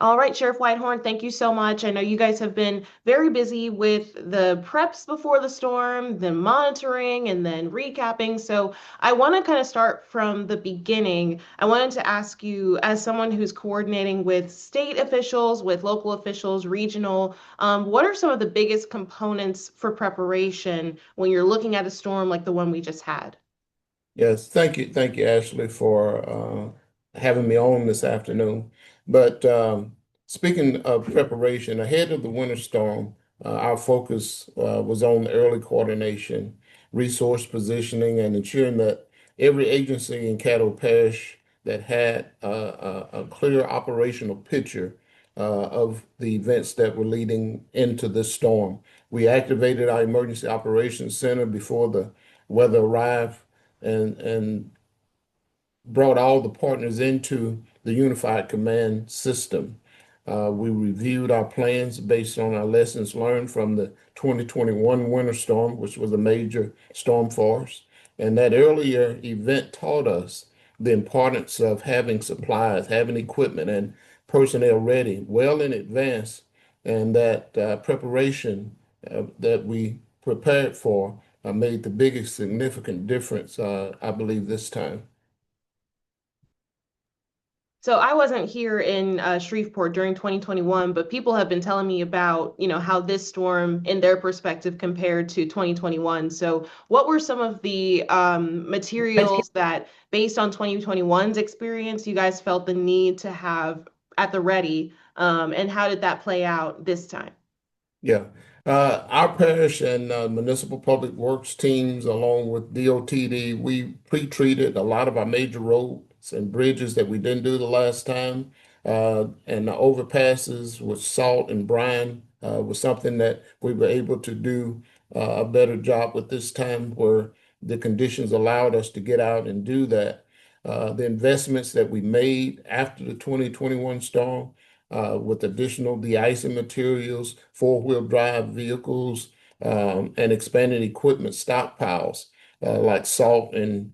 All right, Sheriff Whitehorn, thank you so much. I know you guys have been very busy with the preps before the storm, the monitoring, and then recapping. So I want to kind of start from the beginning. I wanted to ask you, as someone who's coordinating with state officials, with local officials, regional, what are some of the biggest components for preparation when you're looking at a storm like the one we just had? Yes, thank you, Ashley, for having me on this afternoon. But speaking of preparation, ahead of the winter storm, our focus was on early coordination, resource positioning, and ensuring that every agency in Caddo Parish that had a clear operational picture of the events that were leading into this storm. We activated our Emergency Operations Center before the weather arrived and brought all the partners into the unified command system. We reviewed our plans based on our lessons learned from the 2021 winter storm, which was a major storm for us. And that earlier event taught us the importance of having supplies, having equipment, and personnel ready well in advance, and that preparation that we prepared for made the biggest significant difference, I believe, this time. So I wasn't here in Shreveport during 2021, but people have been telling me about, how this storm, in their perspective, compared to 2021. So what were some of the materials that, based on 2021's experience, you guys felt the need to have at the ready, and how did that play out this time? Yeah. Our parish and municipal public works teams, along with DOTD, we pre-treated a lot of our major roads and bridges that we didn't do the last time. And the overpasses with salt and brine was something that we were able to do a better job with this time, where the conditions allowed us to get out and do that. The investments that we made after the 2021 storm with additional de-icing materials, four-wheel drive vehicles, and expanded equipment stockpiles like salt and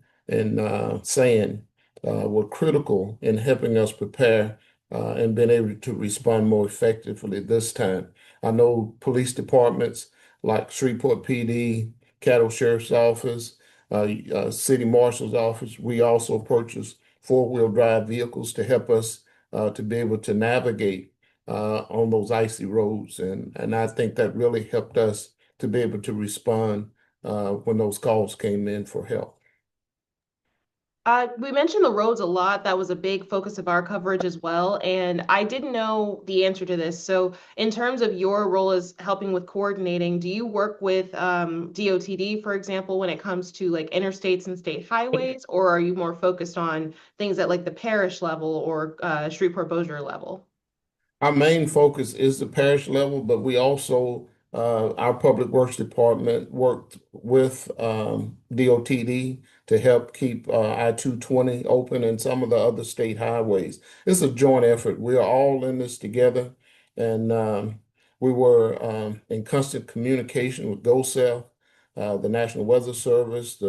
sand were critical in helping us prepare and being able to respond more effectively this time. I know police departments like Shreveport PD, Caddo Sheriff's Office, City Marshal's Office, we also purchased four-wheel drive vehicles to help us to be able to navigate on those icy roads. And I think that really helped us to be able to respond when those calls came in for help. We mentioned the roads a lot. That was a big focus of our coverage as well. And I didn't know the answer to this. So, in terms of your role as helping with coordinating, do you work with DOTD, for example, when it comes to like interstates and state highways, or are you more focused on things at like the parish level or Shreveport-Bossier level? Our main focus is the parish level, but we also, our Public Works Department worked with DOTD to help keep I-220 open and some of the other state highways. It's a joint effort. We are all in this together, and we were in constant communication with GOSEF, the National Weather Service,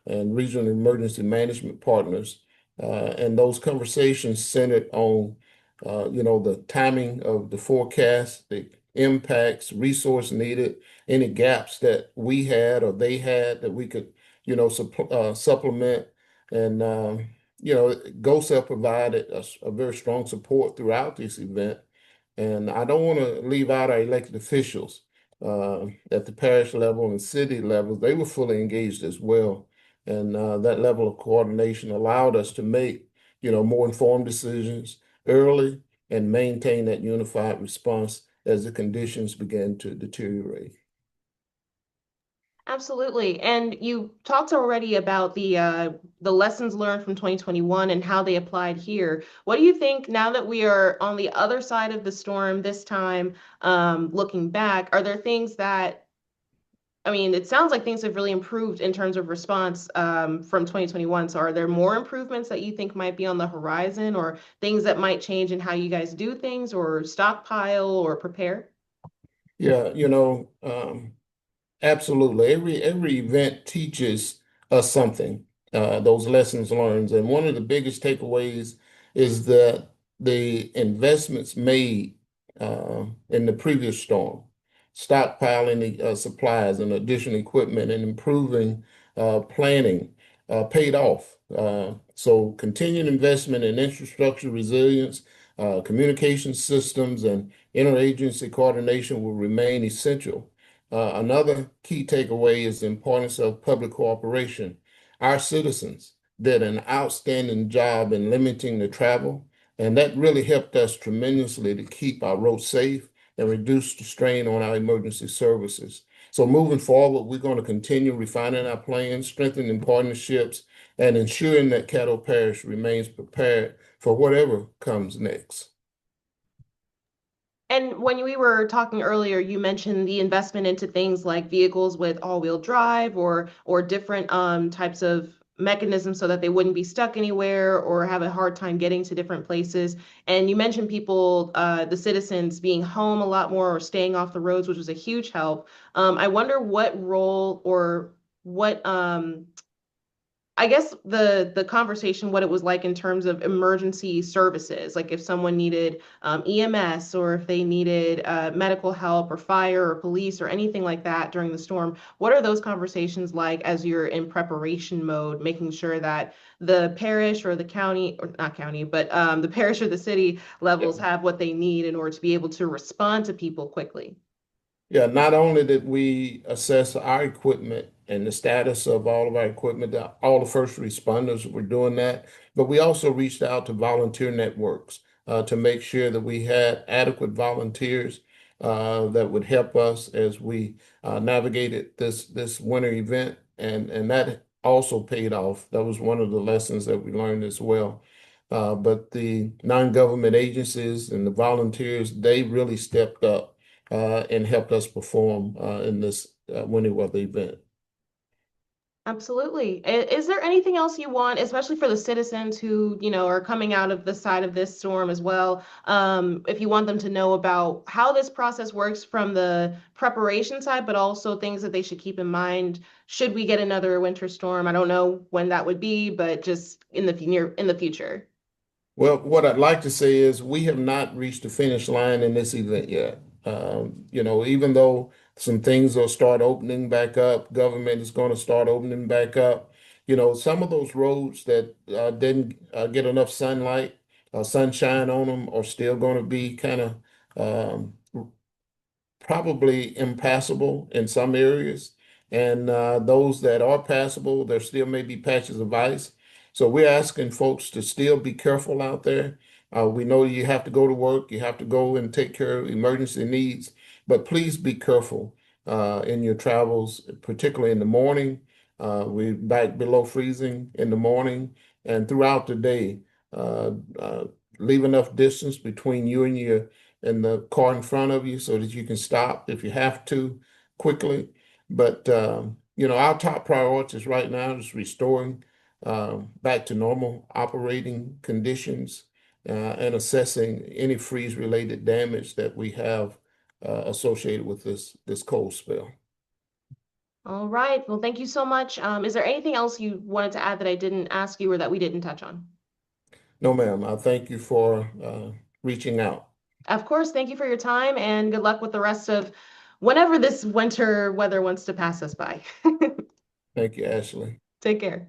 and regional emergency management partners. And those conversations centered on the timing of the forecast, the impacts, resource needed, any gaps that we had or they had that we could, supplement. And, GOSEP provided a very strong support throughout this event. And I don't want to leave out our elected officials at the parish level and city level. They were fully engaged as well. And that level of coordination allowed us to make, more informed decisions early and maintain that unified response as the conditions began to deteriorate. Absolutely. And you talked already about the lessons learned from 2021 and how they applied here. What do you think now that we are on the other side of the storm this time, looking back, are there things that, I mean, it sounds like things have really improved in terms of response from 2021. So are there more improvements that you think might be on the horizon or things that might change in how you guys do things or stockpile or prepare? Yeah, absolutely. Every event teaches us something, those lessons learned. And one of the biggest takeaways is that the investments made in the previous storm, stockpiling the supplies and additional equipment and improving planning paid off. So continued investment in infrastructure resilience, communication systems, and interagency coordination will remain essential. Another key takeaway is the importance of public cooperation. Our citizens did an outstanding job in limiting the travel, and that really helped us tremendously to keep our roads safe and reduce the strain on our emergency services. So moving forward, we're going to continue refining our plans, strengthening partnerships, and ensuring that Caddo Parish remains prepared for whatever comes next. And when we were talking earlier, you mentioned the investment into things like vehicles with all-wheel drive or different types of mechanisms so that they wouldn't be stuck anywhere or have a hard time getting to different places. And you mentioned people, the citizens being home a lot more or staying off the roads, which was a huge help. I wonder what role or what I guess the conversation, what it was like in terms of emergency services, like if someone needed EMS or if they needed medical help or fire or police or anything like that during the storm. What are those conversations like as you're in preparation mode, making sure that the parish or the county, or not county, but the parish or the city levels have what they need in order to be able to respond to people quickly? Yeah, not only did we assess our equipment and the status of all of our equipment, all the first responders were doing that, but we also reached out to volunteer networks to make sure that we had adequate volunteers that would help us as we navigated this winter event, and that also paid off. That was one of the lessons that we learned as well. But the non-government agencies and the volunteers, they really stepped up and helped us perform in this winter weather event. Absolutely. Is there anything else you want, especially for the citizens who, are coming out of the side of this storm as well? If you want them to know about how this process works from the preparation side, but also things that they should keep in mind should we get another winter storm? I don't know when that would be, but just in the future. Well, what I'd like to say is we have not reached the finish line in this event yet. Even though some things will start opening back up, government is going to start opening back up. Some of those roads that didn't get enough sunlight, sunshine on them, are still going to be kind of um, probably impassable in some areas. And those that are passable, there still may be patches of ice. So we're asking folks to still be careful out there. We know you have to go to work, you have to go and take care of emergency needs, but please be careful in your travels, particularly in the morning. We're back below freezing in the morning and throughout the day. Uh, uh, leave enough distance between you and the car in front of you so that you can stop if you have to quickly. But our top priorities right now is restoring back to normal operating conditions and assessing any freeze-related damage that we have associated with this cold spell. All right. Well, thank you so much. Is there anything else you wanted to add that I didn't ask you or that we didn't touch on? No, ma'am. I thank you for reaching out. Of course, thank you for your time and good luck with the rest of whenever this winter weather wants to pass us by. Thank you, Ashley. Take care.